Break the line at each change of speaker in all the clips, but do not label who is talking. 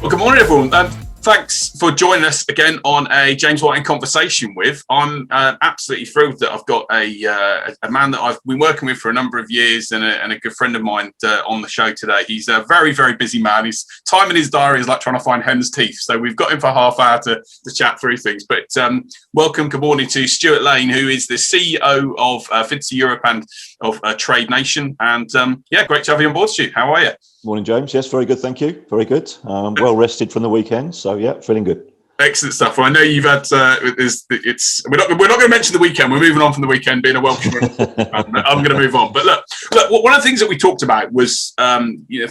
Well, good morning, everyone. Thanks for joining us again on a James Whiting conversation with. I'm absolutely thrilled that I've got a man that I've been working with for a number of years and a good friend of mine on the show today. He's a very, very busy man. His time in his diary is like trying to find hen's teeth. So we've got him for half hour to chat through things. But welcome, good morning to Stuart Lane, who is the CEO of FTSE Europe and of Trade Nation. And great to have you on board, Stu. How are you?
Morning, James. Yes, very good. Thank you. Very good. Well rested from the weekend. So, yeah, feeling good.
Excellent stuff. Well, I know you've had. We're not going to mention the weekend. We're moving on from the weekend. Being a Welshman, I'm going to move on. But look. One of the things that we talked about was, for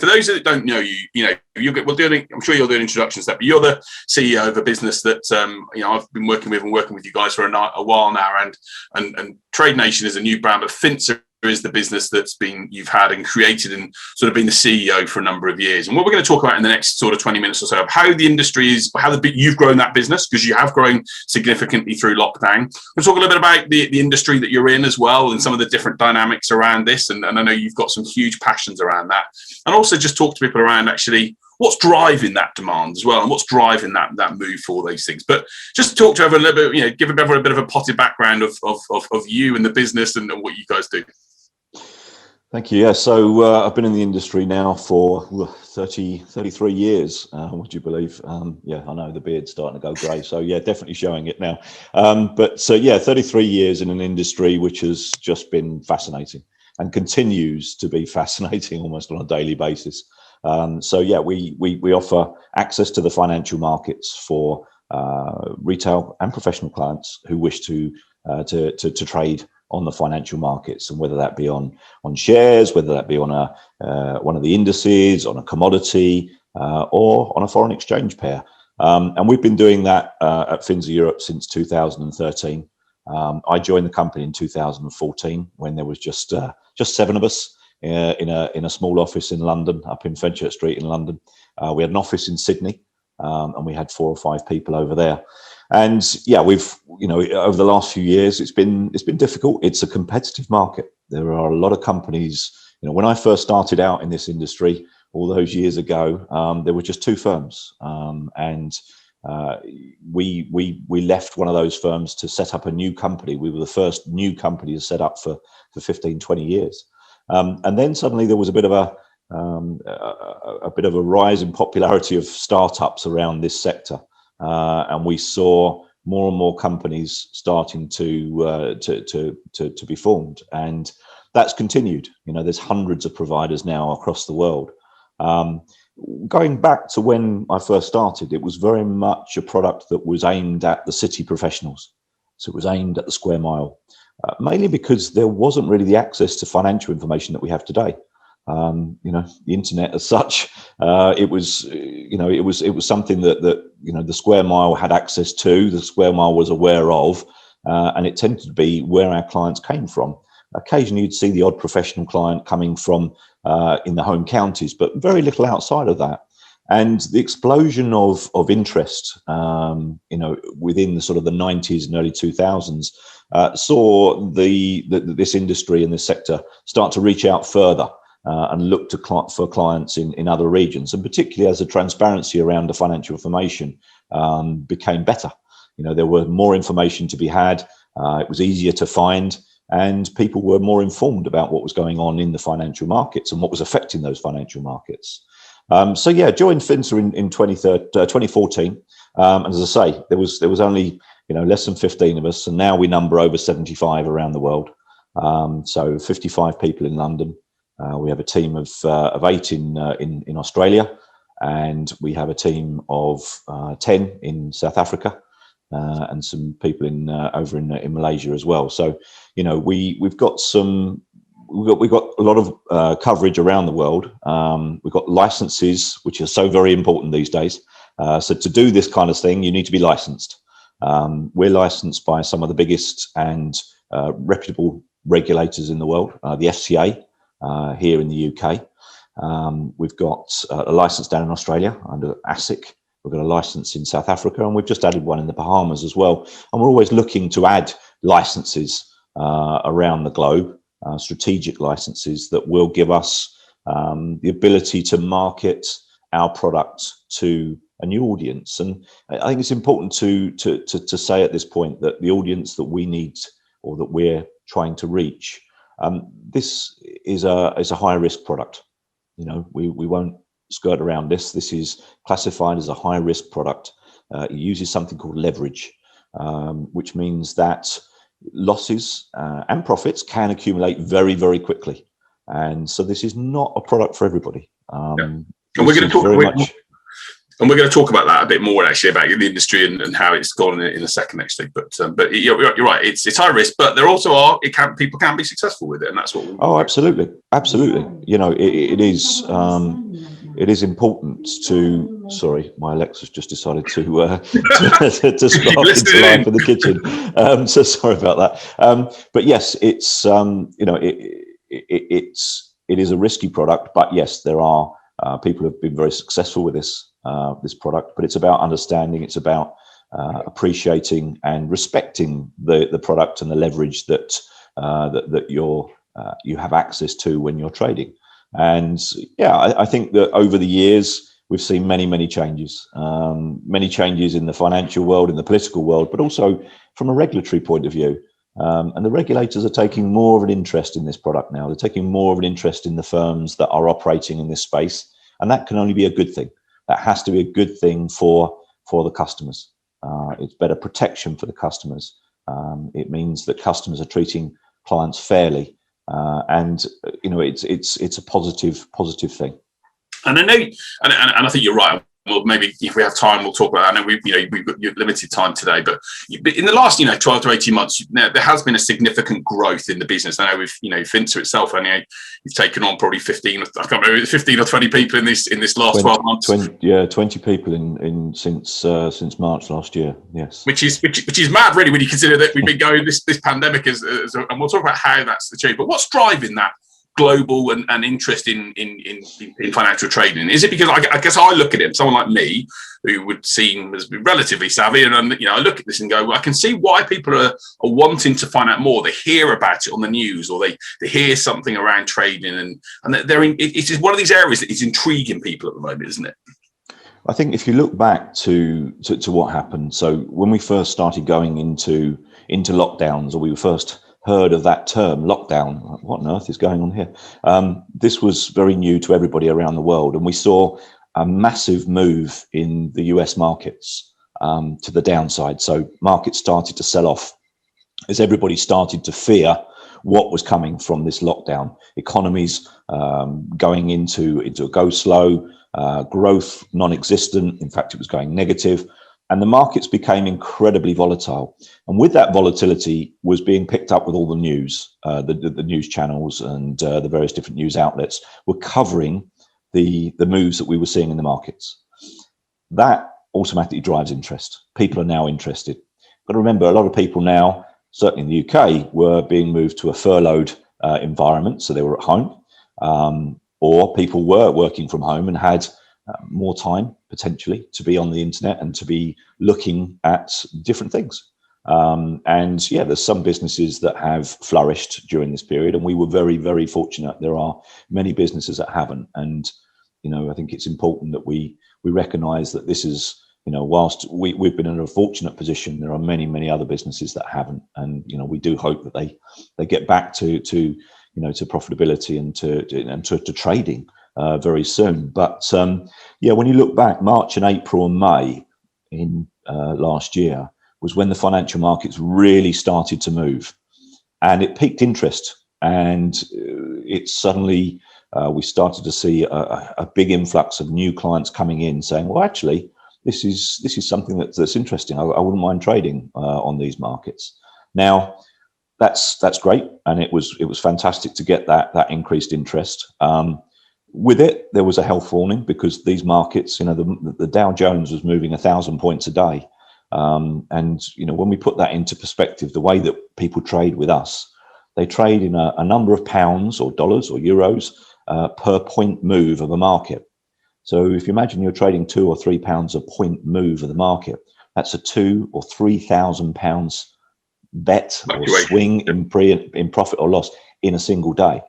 those that don't know you, I'm sure you'll do an introduction step. But you're the CEO of a business that I've been working with you guys for a while now, and Trade Nation is a new brand, but Finzer is the business you've had and created and sort of been the CEO for a number of years. And what we're going to talk about in the next sort of 20 minutes or so of how the industry is, you've grown that business, because you have grown significantly through lockdown. We'll talk a little bit about the industry that you're in as well and some of the different dynamics around this. And I know you've got some huge passions around that. And also just talk to people around actually what's driving that demand as well, and what's driving that move for all those things. But just to talk to everyone a little bit, give everyone a bit of a potted background of you and the business and what you guys do.
Thank you. Yeah, so I've been in the industry now for 33 years, would you believe? I know the beard's starting to go grey, so yeah, definitely showing it now. 33 years in an industry which has just been fascinating and continues to be fascinating almost on a daily basis. We offer access to the financial markets for retail and professional clients who wish to trade on the financial markets, and whether that be on shares, whether that be on one of the indices, on a commodity, or on a foreign exchange pair. And we've been doing that at Finzer Europe since 2013. I joined the company in 2014 when there was just 7 of us in a small office in London, up in Fenchurch Street in London. We had an office in Sydney, and we had 4 or 5 people over there. And we've, over the last few years, it's been difficult. It's a competitive market. There are a lot of companies. When I first started out in this industry all those years ago, there were just 2 firms, and we left one of those firms to set up a new company. We were the first new company to set up for 15, 20 years, and then suddenly there was a bit of a rise in popularity of startups around this sector. And we saw more and more companies starting to be formed, and that's continued. There's hundreds of providers now across the world. Going back to when I first started, it was very much a product that was aimed at the city professionals. So it was aimed at the square mile, mainly because there wasn't really the access to financial information that we have today. The internet as such, it was something that the square mile had access to, the square mile was aware of, and it tended to be where our clients came from. Occasionally you'd see the odd professional client coming from in the home counties, but very little outside of that. And the explosion of interest, within the sort of the 90s and early 2000s, saw this industry and this sector start to reach out further. And look for clients in other regions, and particularly as the transparency around the financial information became better. There were more information to be had. It was easier to find, and people were more informed about what was going on in the financial markets and what was affecting those financial markets. Joined Finzer in 2014, and as I say, there was only less than 15 of us, and now we number over 75 around the world. So 55 people in London. We have a team of 8 in Australia, and we have a team of 10 in South Africa, and some people over in Malaysia as well. So we've got a lot of coverage around the world. We've got licenses, which are so very important these days. So to do this kind of thing, you need to be licensed. We're licensed by some of the biggest and reputable regulators in the world, the FCA. Here in the UK. We've got a license down in Australia under ASIC. We've got a license in South Africa, and we've just added one in the Bahamas as well. And we're always looking to add licenses around the globe, strategic licenses that will give us the ability to market our product to a new audience. And I think it's important to say at this point that the audience that we need, or that we're trying to reach, this is a high risk product. You know, we won't skirt around this. This is classified as a high risk product. It uses something called leverage, which means that losses and profits can accumulate very, very quickly. And so this is not a product for everybody.
And we're going to talk about that a bit more, actually, about the industry and how it's gone in a second, actually. But you're right, it's high risk, but there also are people can be successful with it, and that's what.
Absolutely. You know, it is important to. Sorry, my Alexa's just decided to spark into life in the kitchen. So sorry about that. But yes, it's you know, it is a risky product, but yes, there are people who have been very successful with this product. But it's about understanding. It's about appreciating and respecting the product and the leverage that you have access to when you're trading. And yeah, I think that over the years we've seen many changes in the financial world, in the political world, but also from a regulatory point of view. And the regulators are taking more of an interest in this product now. They're taking more of an interest in the firms that are operating in this space, and that can only be a good thing. That has to be a good thing for the customers. It's better protection for the customers. It means that customers are treating clients fairly, and you know, it's a positive thing.
And I know, and I think you're right. Well, maybe if we have time, we'll talk about that. I know we've got limited time today, but in the last 12 to 18 months, there has been a significant growth in the business. I know Finter itself, you've taken on probably 15 or 20 people in this last 12 months.
20 people in since March last year. Yes, which
is mad, really, when you consider that we've been going this pandemic and we'll talk about how that's achieved. But what's driving that global and interest in financial trading? Is it because I guess I look at it, someone like me who would seem as relatively savvy, and I look at this and go, well, I can see why people are wanting to find out more. They hear about it on the news, or they hear something around trading, and it is one of these areas that is intriguing people at the moment, isn't it?
I think if you look back to what happened, so when we first started going into lockdowns, or we were first heard of that term, lockdown, what on earth is going on here? This was very new to everybody around the world, and we saw a massive move in the US markets to the downside. So markets started to sell off as everybody started to fear what was coming from this lockdown. Economies going into a go slow, growth non-existent. In fact, it was going negative. And the markets became incredibly volatile. And with that volatility was being picked up with all the news, the news channels and the various different news outlets were covering the moves that we were seeing in the markets. That automatically drives interest. People are now interested. But remember, a lot of people now, certainly in the UK, were being moved to a furloughed environment. So they were at home, or people were working from home and had more time potentially to be on the internet and to be looking at different things. And yeah, there's some businesses that have flourished during this period, and we were very, very fortunate. There are many businesses that haven't. And, I think it's important that we recognize that this is, whilst we've been in a fortunate position, there are many, many other businesses that haven't. And, we do hope that they get back to profitability and to trading very soon. But when you look back, March and April and May in last year was when the financial markets really started to move, and it piqued interest, and it suddenly we started to see a big influx of new clients coming in saying, well, actually, this is something that's interesting. I wouldn't mind trading on these markets. Now, that's great, and it was fantastic to get that increased interest. With it, there was a health warning, because these markets, the Dow Jones was moving 1,000 points a day. And when we put that into perspective, the way that people trade with us, they trade in a number of pounds or dollars or euros per point move of a market. So if you imagine you're trading £2 or £3 a point move of the market, that's a £2,000 or £3,000 bet or swing in profit or loss in a single day.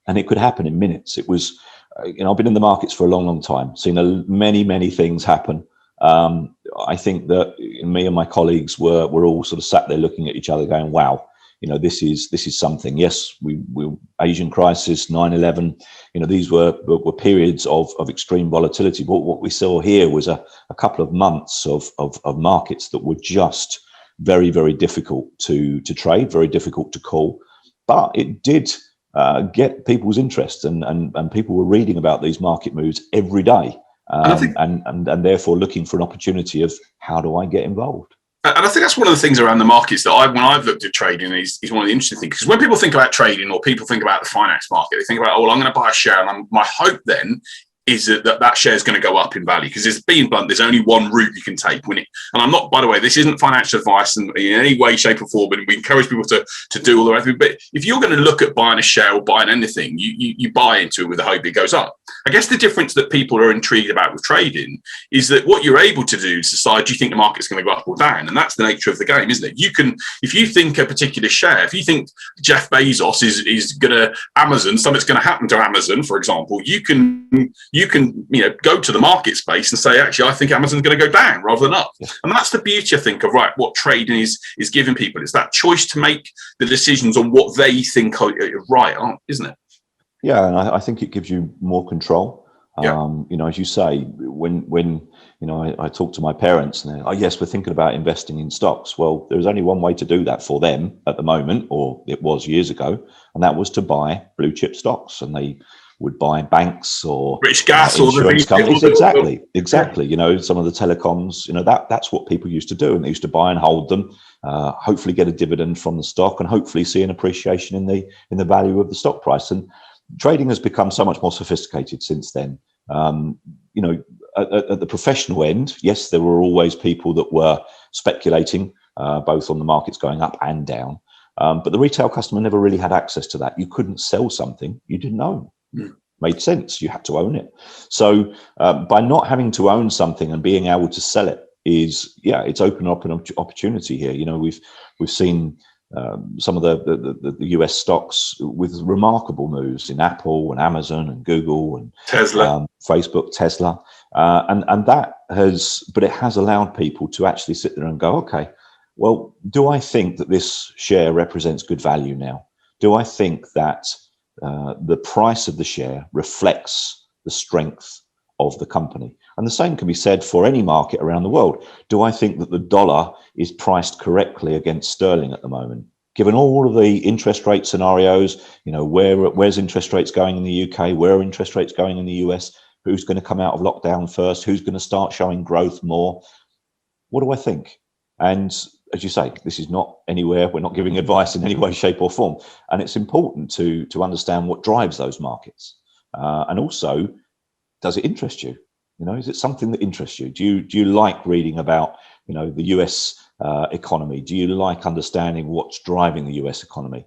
And it could happen in minutes. It was I've been in the markets for a long time, seen many things happen. I think that me and my colleagues were all sort of sat there looking at each other going, wow, this is something. Yes, we Asian crisis, 9/11, these were periods of extreme volatility. But what we saw here was a couple of months of markets that were just very, very difficult to trade, very difficult to call. But it did get people's interest, and people were reading about these market moves every day. And therefore looking for an opportunity of how do I get involved?
And I think that's one of the things around the markets that when I've looked at trading is one of the interesting things. Because when people think about trading, or people think about the finance market, they think about, oh, well, I'm going to buy a share, and my hope then is that share is going to go up in value. Because there's, being blunt, there's only one route you can take. And I'm not, by the way, this isn't financial advice in any way, shape, or form, but we encourage people to do all the right thing. But if you're going to look at buying a share or buying anything, you buy into it with the hope it goes up. I guess the difference that people are intrigued about with trading is that what you're able to do is decide, do you think the market's going to go up or down? And that's the nature of the game, isn't it? You can, if you think a particular share, if you think Jeff Bezos is going to Amazon, something's going to happen to Amazon, for example, you can go to the market space and say, actually, I think Amazon's going to go down rather than up. Yeah. And that's the beauty, I think, of what trading is giving people. It's that choice to make the decisions on what they think are right, isn't it?
Yeah, and I think it gives you more control. Yeah. As you say, when I talk to my parents and they're, oh yes, we're thinking about investing in stocks. Well, there's only one way to do that for them at the moment, or it was years ago, and that was to buy blue chip stocks. And they would buy banks or
British Gas or
insurance companies. Exactly. Some of the telecoms. That's what people used to do, and they used to buy and hold them. Hopefully, get a dividend from the stock, and hopefully see an appreciation in the value of the stock price. And trading has become so much more sophisticated since then. At the professional end, yes, there were always people that were speculating, both on the markets going up and down. But the retail customer never really had access to that. You couldn't sell something you didn't own. Made sense. You had to own it. So by not having to own something and being able to sell it it's opened up an opportunity here. We've seen some of the US stocks with remarkable moves in Apple and Amazon and Google and
Tesla,
Facebook, Tesla, and that has allowed people to actually sit there and go, okay, well, do I think that this share represents good value now? Do I think that the price of the share reflects the strength of the company? And the same can be said for any market around the world. Do I think that the dollar is priced correctly against sterling at the moment? Given all of the interest rate scenarios, where's interest rates going in the UK? Where are interest rates going in the US? Who's going to come out of lockdown first? Who's going to start showing growth more? What do I think? And as you say, this is not anywhere, we're not giving advice in any way, shape or form. And it's important to understand what drives those markets. And also, does it interest you? Is it something that interests you? Do you like reading about, the US economy? Do you like understanding what's driving the US economy?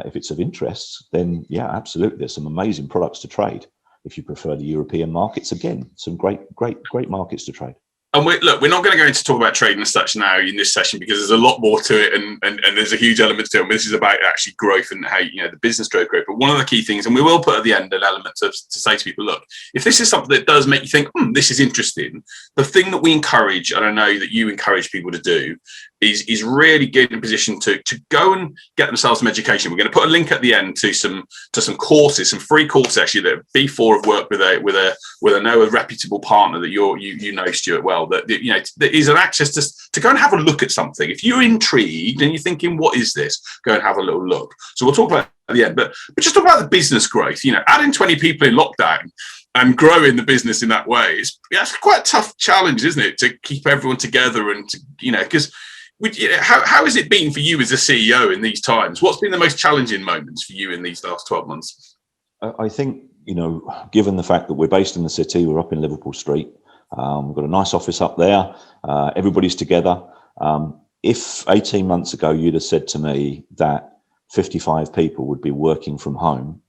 If it's of interest, then yeah, absolutely. There's some amazing products to trade. If you prefer the European markets, again, some great markets to trade.
And we're not going to go into talk about trading as such now in this session, because there's a lot more to it, and there's a huge element to it. This is about actually growth and how the business growth. But one of the key things, and we will put at the end an element to say to people, look, if this is something that does make you think, this is interesting, the thing that we encourage, and I know that you encourage people to do, is really get in a position to go and get themselves some education. We're going to put a link at the end to some courses, some free courses actually that B4 have worked with a reputable partner that you know, Stuart, well, that there is an access to go and have a look at something. If you're intrigued and you're thinking, what is this? Go and have a little look. So we'll talk about that at the end, but just talk about the business growth. Adding 20 people in lockdown and growing the business in that way that's quite a tough challenge, isn't it? To keep everyone together and because. How has it been for you as a CEO in these times? What's been the most challenging moments for you in these last 12 months?
I think, given the fact that we're based in the city, we're up in Liverpool Street, we've got a nice office up there, everybody's together. If 18 months ago you'd have said to me that 55 people would be working from home,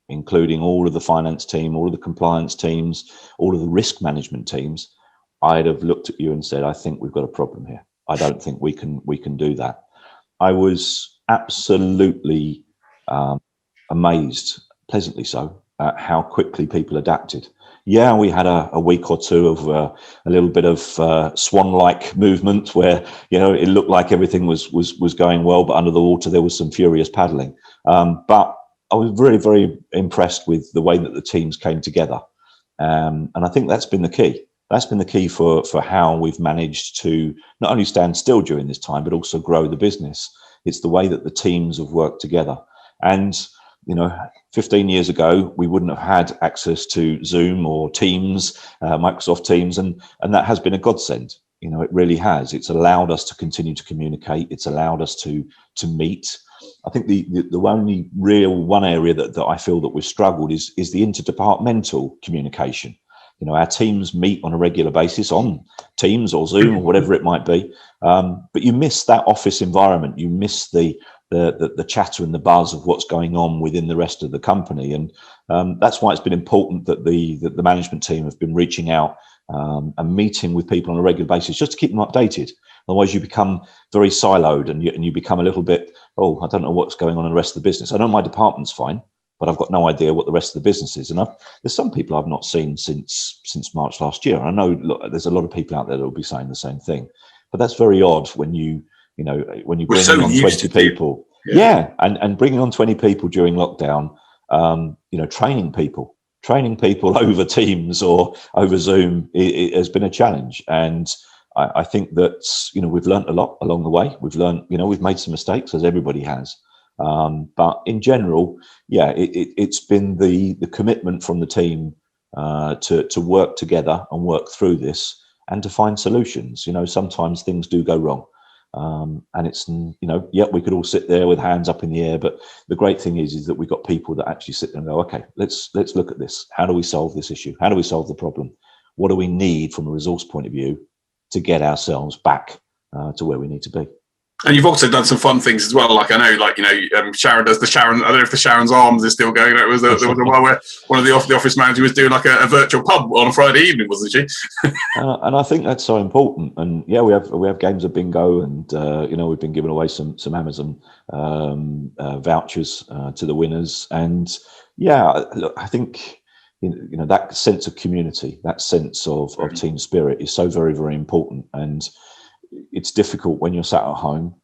including all of the finance team, all of the compliance teams, all of the risk management teams, I'd have looked at you and said, I think we've got a problem here. I don't think we can do that. I was absolutely amazed, pleasantly so, at how quickly people adapted. Yeah, we had a week or two of a little bit of swan-like movement where, it looked like everything was going well, but under the water there was some furious paddling. But I was very, very impressed with the way that the teams came together. And I think that's been the key. That's been the key for how we've managed to not only stand still during this time, but also grow the business. It's the way that the teams have worked together. And 15 years ago, we wouldn't have had access to Zoom or Teams, Microsoft Teams, and that has been a godsend. It really has. It's allowed us to continue to communicate. It's allowed us to meet. I think the only real one area that I feel that we've struggled is the interdepartmental communication. Our teams meet on a regular basis on Teams or Zoom or whatever it might be, but you miss that office environment. You miss the chatter and the buzz of what's going on within the rest of the company, and that's why it's been important that the management team have been reaching out and meeting with people on a regular basis just to keep them updated. Otherwise, you become very siloed and you become a little bit, I don't know what's going on in the rest of the business. I know my department's fine, but I've got no idea what the rest of the business is. And there's some people I've not seen since March last year. I know there's a lot of people out there that will be saying the same thing, but that's very odd when you bring on 20 people. Yeah, and bringing on 20 people during lockdown, training people over Teams or over Zoom, it has been a challenge. And I think that, we've learned a lot along the way. We've learned, we've made some mistakes, as everybody has. But in general, it's been the commitment from the team to work together and work through this and to find solutions. Sometimes things do go wrong. And it's, we could all sit there with hands up in the air, but the great thing is that we've got people that actually sit there and go, okay, let's look at this. How do we solve this issue? How do we solve the problem? What do we need from a resource point of view to get ourselves back to where we need to be?
And you've also done some fun things as well. Like I know, Sharon does the Sharon. I don't know if the Sharon's Arms is still going. There was a while where one of the office managers was doing like a virtual pub on a Friday evening, wasn't she?
And I think that's so important. And we have games of bingo, and we've been giving away some Amazon vouchers to the winners. And look, I think that sense of community, that sense of team spirit is so very, very important. And it's difficult when you're sat at home,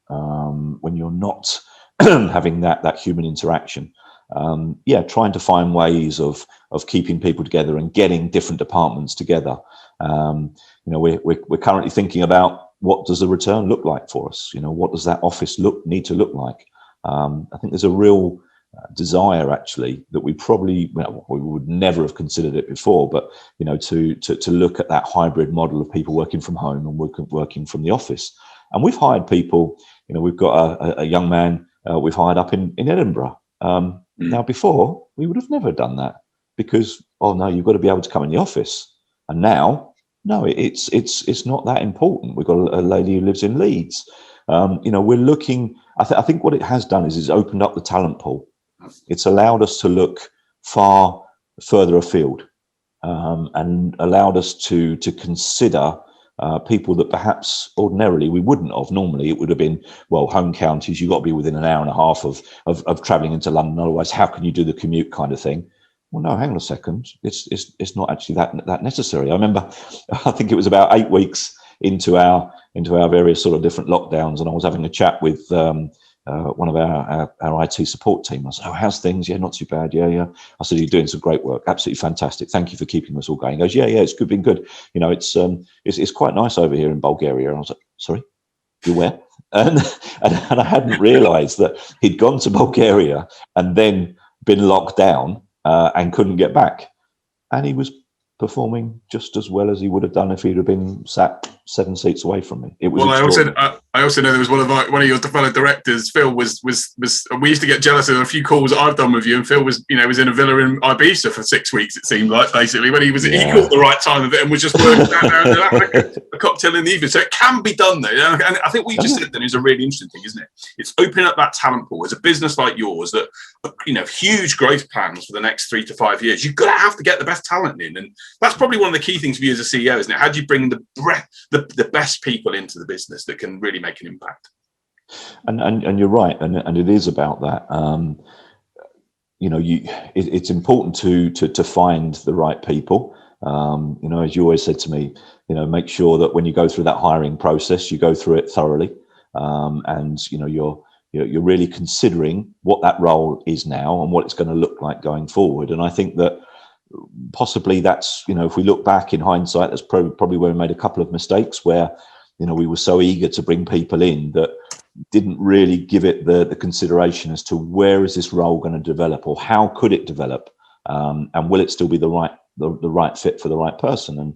when you're not having that human interaction. Trying to find ways of keeping people together and getting different departments together. We're currently thinking about what does the return look like for us? What does that office need to look like? I think there's a real desire actually that we probably we would never have considered it before, but to look at that hybrid model of people working from home and working from the office. And we've hired people. We've got a young man we've hired up in Edinburgh. Now before we would have never done that because no, you've got to be able to come in the office. And now no, it's not that important. We've got a lady who lives in Leeds. We're looking. I think what it has done is it's opened up the talent pool. It's allowed us to look far further afield and allowed us to consider people that perhaps ordinarily we wouldn't have. Normally it would have been, home counties, you've got to be within an hour and a half of travelling into London. Otherwise, how can you do the commute kind of thing? Well, no, hang on a second. It's not actually that necessary. I remember, I think it was about 8 weeks into our various sort of different lockdowns, and I was having a chat with one of our IT support team. I said, how's things? Yeah, not too bad. Yeah. I said, you're doing some great work. Absolutely fantastic. Thank you for keeping us all going. He goes, yeah, it's been good. It's quite nice over here in Bulgaria. And I was like, sorry, you where? And I hadn't realised that he'd gone to Bulgaria and then been locked down and couldn't get back. And he was performing just as well as he would have done if he'd have been sat 7 seats away from me. It was. Well,
I also know there was one of your fellow directors, Phil, was. We used to get jealous of a few calls that I've done with you, and Phil was in a villa in Ibiza for 6 weeks. It seemed like basically when he caught the right time of it and was just working down there and a cocktail in the evening. So it can be done though, and I think what you just said then is a really interesting thing, isn't it? It's opening up that talent pool as a business like yours that huge growth plans for the next 3 to 5 years. You've got to have to get the best talent in, and that's probably one of the key things for you as a CEO, isn't it? How do you bring the best people into the business that can really make an impact?
And you're right, and it is about that. it's important to find the right people. As you always said to me, make sure that when you go through that hiring process, you go through it thoroughly, and you're really considering what that role is now and what it's going to look like going forward. And I think that possibly that's, if we look back in hindsight, that's probably where we made a couple of mistakes, where we were so eager to bring people in that didn't really give it the consideration as to where is this role going to develop, or how could it develop, and will it still be the right fit for the right person. And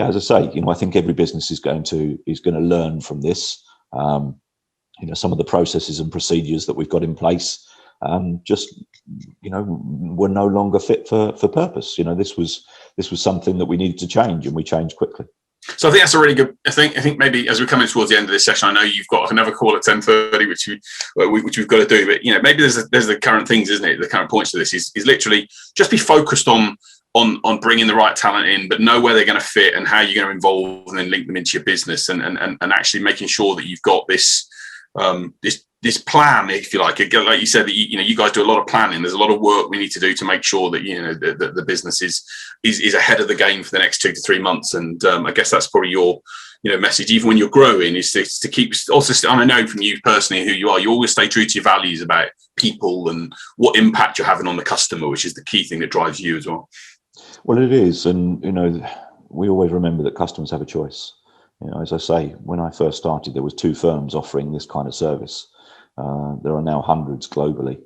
as I say, I think every business is going to learn from this. Some of the processes and procedures that we've got in place were no longer fit for purpose. This was something that we needed to change, and we changed quickly.
So I think that's a really good. I think maybe as we're coming towards the end of this session, I know you've got another call at 10:30, which we've got to do. But maybe there's the current things, isn't it? The current points to this is literally just be focused on bringing the right talent in, but know where they're going to fit and how you're going to involve and then link them into your business, and actually making sure that you've got this this plan, if you like you said, that you guys do a lot of planning. There's a lot of work we need to do to make sure that the business is ahead of the game for the next 2 to 3 months. And I guess that's probably your message, even when you're growing, is to keep also. And I know from you personally who you are. You always stay true to your values about people and what impact you're having on the customer, which is the key thing that drives you as well.
Well, it is, and we always remember that customers have a choice. As I say, when I first started, there was 2 firms offering this kind of service. There are now hundreds globally,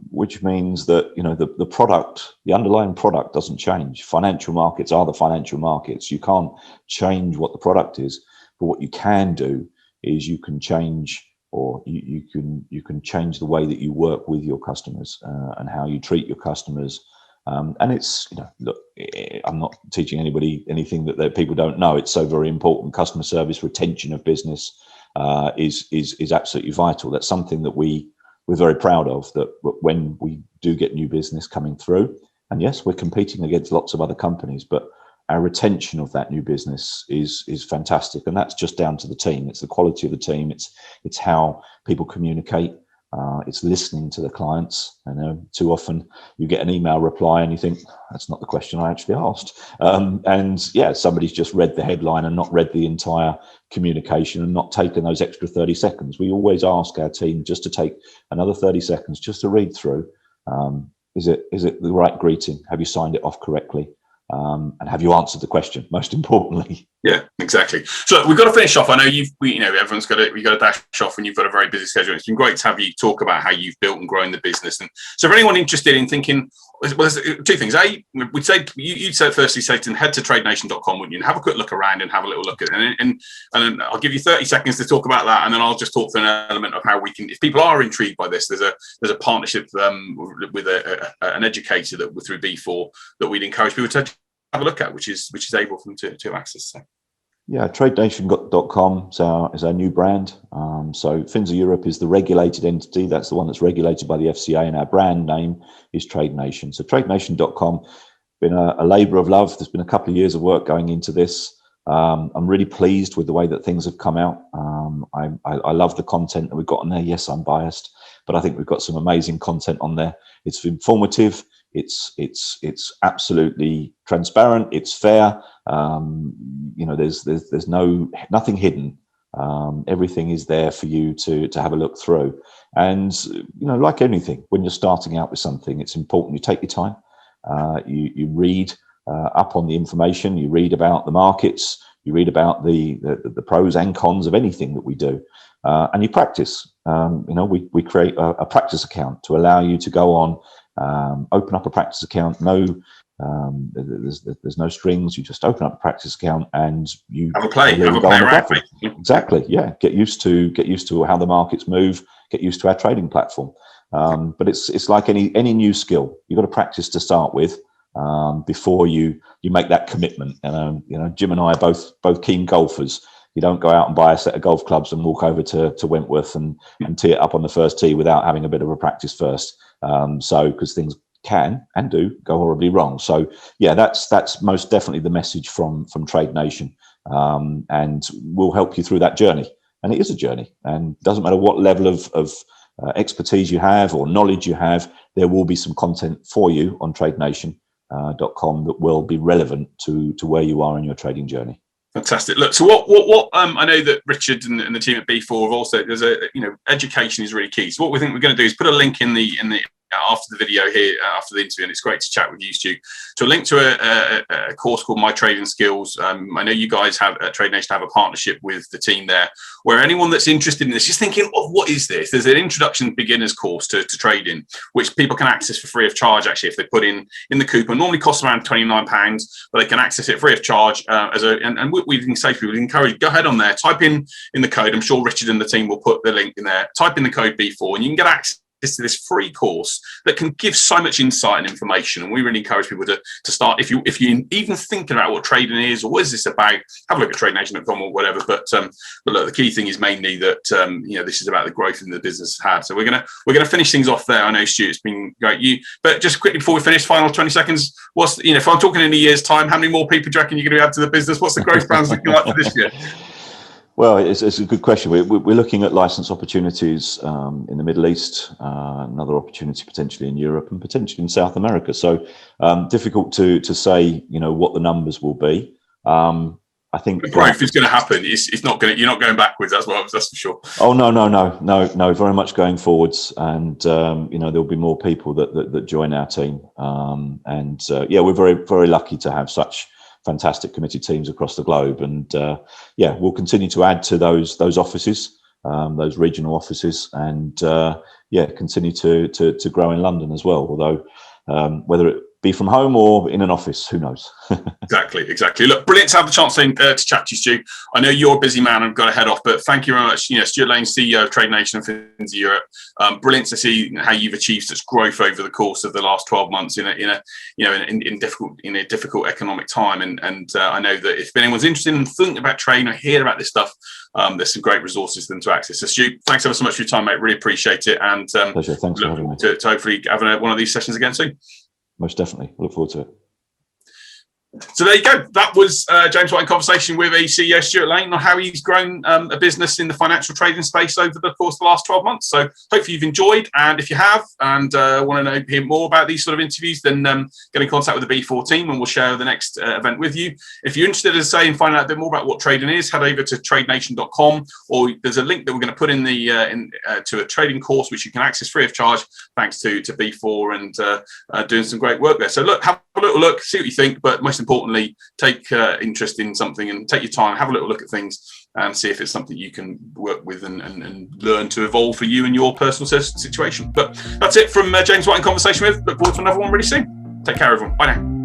which means that the product, the underlying product, doesn't change. Financial markets are the financial markets. You can't change what the product is, but what you can do is you can change, or you can change the way that you work with your customers and how you treat your customers. And it's, look, I'm not teaching anybody anything that people don't know. It's so very important. Customer service, retention of business is absolutely vital. That's something that we're very proud of, that when we do get new business coming through, and yes, we're competing against lots of other companies, but our retention of that new business is fantastic. And that's just down to the team. It's the quality of the team. It's how people communicate. It's listening to the clients. I know too often you get an email reply and you think, that's not the question I actually asked. Somebody's just read the headline and not read the entire communication and not taken those extra 30 seconds. We always ask our team just to take another 30 seconds just to read through. Is it the right greeting? Have you signed it off correctly? And have you answered the question, most importantly?
Yeah, exactly. So we've got to finish off. I know everyone's got to dash off, and you've got a very busy schedule. It's been great to have you talk about how you've built and grown the business. And so for anyone interested in thinking, well, there's 2 things. We'd say you'd say firstly, say to head to tradenation.com, wouldn't you, and have a quick look around and have a little look at it. And then I'll give you 30 seconds to talk about that, and then I'll just talk through an element of how we can, if people are intrigued by this, there's a partnership with an educator that through B4 that we'd encourage people to have a look at, which is able for them to access. So.
Yeah, tradenation.com is our new brand. So Finza Europe is the regulated entity. That's the one that's regulated by the FCA, and our brand name is Trade Nation. So tradenation.com, been a labour of love. There's been a couple of years of work going into this. I'm really pleased with the way that things have come out. I love the content that we've got on there. Yes, I'm biased, but I think we've got some amazing content on there. It's informative. It's absolutely transparent. It's fair. There's nothing hidden. Everything is there for you to have a look through. And like anything, when you're starting out with something, it's important you take your time. You read up on the information. You read about the markets. You read about the pros and cons of anything that we do, and you practice. We create a practice account to allow you to go on. Open up a practice account. There's no strings. You just open up a practice account and you
have a play around.
Exactly. Yeah. Get used to how the markets move. Get used to our trading platform. But it's like any new skill. You've got to practice to start with before you make that commitment. And Jim and I are both keen golfers. You don't go out and buy a set of golf clubs and walk over to Wentworth and tee it up on the first tee without having a bit of a practice first. Because things can and do go horribly wrong. So yeah, that's most definitely the message from Trade Nation, and we'll help you through that journey. And it is a journey, and doesn't matter what level of expertise you have or knowledge you have, there will be some content for you on tradenation.com that will be relevant to where you are in your trading journey.
Fantastic. Look, so what I know that Richard and the team at B4 have also, education is really key. So what we think we're going to do is put a link in the after the video here, after the interview, and it's great to chat with you, Stu. So a link to a course called My Trading Skills. I know you guys have at Trade Nation have a partnership with the team there, where anyone that's interested in this is thinking, what is this? There's an introduction beginners course to trading, which people can access for free of charge. Actually, if they put in the coupon, normally costs around £29, but they can access it free of charge. And we can say to people, we encourage, go ahead on there, type in the code. I'm sure Richard and the team will put the link in there. Type in the code B4, and you can get access to this free course that can give so much insight and information. And we really encourage people to start, if you even thinking about what trading is or what is this about, have a look at tradenation.com or whatever. But look, the key thing is mainly that this is about the growth in the business has had. So we're gonna finish things off there. I know, Stu, it's been great. But just quickly before we finish, final 20 seconds. If I'm talking in a year's time, how many more people do you reckon you're going to add to the business? What's the growth plans looking like for this year?
Well, it's a good question. We're looking at license opportunities in the Middle East, another opportunity potentially in Europe and potentially in South America. So difficult to say, what the numbers will be. I think
the growth is going to happen. It's not going. You're not going backwards. That's for sure.
Oh no. Very much going forwards, and there'll be more people that join our team. We're very, very lucky to have such fantastic committed teams across the globe, and we'll continue to add to those offices, those regional offices, and continue to grow in London as well. Although whether it be from home or in an office, who knows?
Exactly. Look, brilliant to have the chance to chat to you, Stu. I know you're a busy man. I've got to head off, but thank you very much. Stuart Lane, CEO of Trade Nation and Fins Europe. Brilliant to see how you've achieved such growth over the course of the last 12 months in a difficult economic time. And I know that if anyone's interested in thinking about trading or hear about this stuff, there's some great resources for them to access. So, Stu, thanks ever so much for your time, mate. Really appreciate it. And
pleasure. Thanks for having me.
To hopefully having one of these sessions again soon.
Most definitely. Look forward to it.
So there you go. That was James White in conversation with CEO Stuart Lane on how he's grown a business in the financial trading space over the course of the last 12 months. So hopefully you've enjoyed. And if you have and want to hear more about these sort of interviews, then get in contact with the B4 team and we'll share the next event with you. If you're interested, as I say, in finding out a bit more about what trading is, head over to tradenation.com, or there's a link that we're going to put in to a trading course which you can access free of charge thanks to B4 and doing some great work there. So look, have a little look, see what you think, but most importantly, take interest in something and take your time, have a little look at things and see if it's something you can work with and learn to evolve for you and your personal situation. But that's it from James White in conversation with. Look forward to another one really soon. Take care, everyone. Bye now.